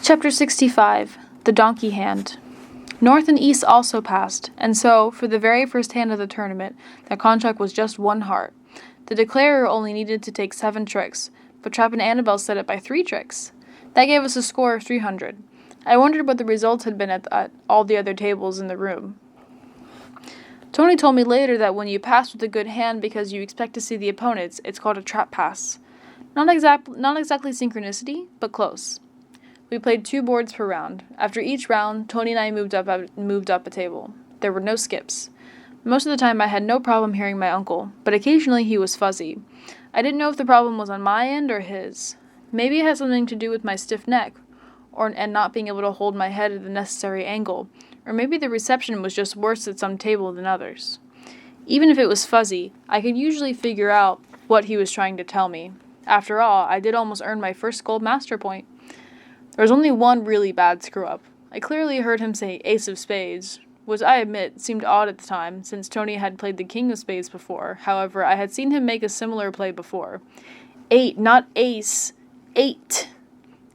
Chapter 65. The Donkey Hand. North and East also passed, and so, for the very first hand of the tournament, the contract was just 1 heart. The declarer only needed to take 7 tricks, but Trap and Annabelle set it by 3 tricks. That gave us a score of 300. I wondered what the results had been at all the other tables in the room. Tony told me later that when you pass with a good hand because you expect to see the opponents, it's called a trap pass. Not exactly synchronicity, but close. We played 2 boards per round. After each round, Tony and I moved up a table. There were no skips. Most of the time I had no problem hearing my uncle, but occasionally he was fuzzy. I didn't know if the problem was on my end or his. Maybe it had something to do with my stiff neck, and not being able to hold my head at the necessary angle, or maybe the reception was just worse at some table than others. Even if it was fuzzy, I could usually figure out what he was trying to tell me. After all, I did almost earn my first gold master point. There was only one really bad screw-up. I clearly heard him say ace of spades, which I admit seemed odd at the time, since Tony had played the king of spades before. However, I had seen him make a similar play before. 8, not ace. 8,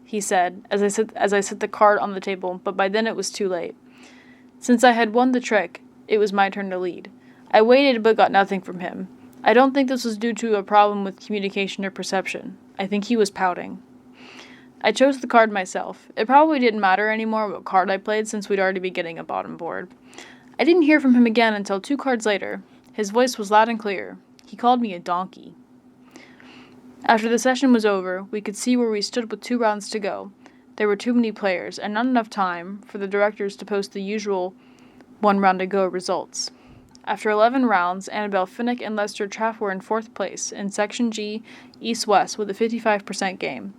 he said, as I set the card on the table, but by then it was too late. Since I had won the trick, it was my turn to lead. I waited but got nothing from him. I don't think this was due to a problem with communication or perception. I think he was pouting. I chose the card myself. It probably didn't matter anymore what card I played since we'd already be getting a bottom board. I didn't hear from him again until 2 cards later. His voice was loud and clear. He called me a donkey. After the session was over, we could see where we stood with 2 rounds to go. There were too many players, and not enough time for the directors to post the usual 1 round to go results. After 11 rounds, Annabelle, Finnick, and Lester Trapp were in 4th place in Section G, East-West, with a 55% game.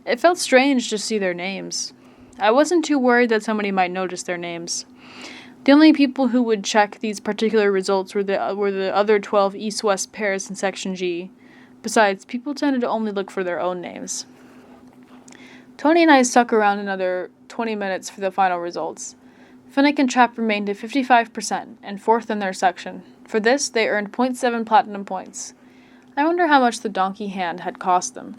It felt strange to see their names. I wasn't too worried that somebody might notice their names. The only people who would check these particular results were the other 12 East-West pairs in Section G. Besides, people tended to only look for their own names. Tony and I stuck around another 20 minutes for the final results. Finnick and Trapp remained at 55% and 4th in their section. For this, they earned 0.7 platinum points. I wonder how much the donkey hand had cost them.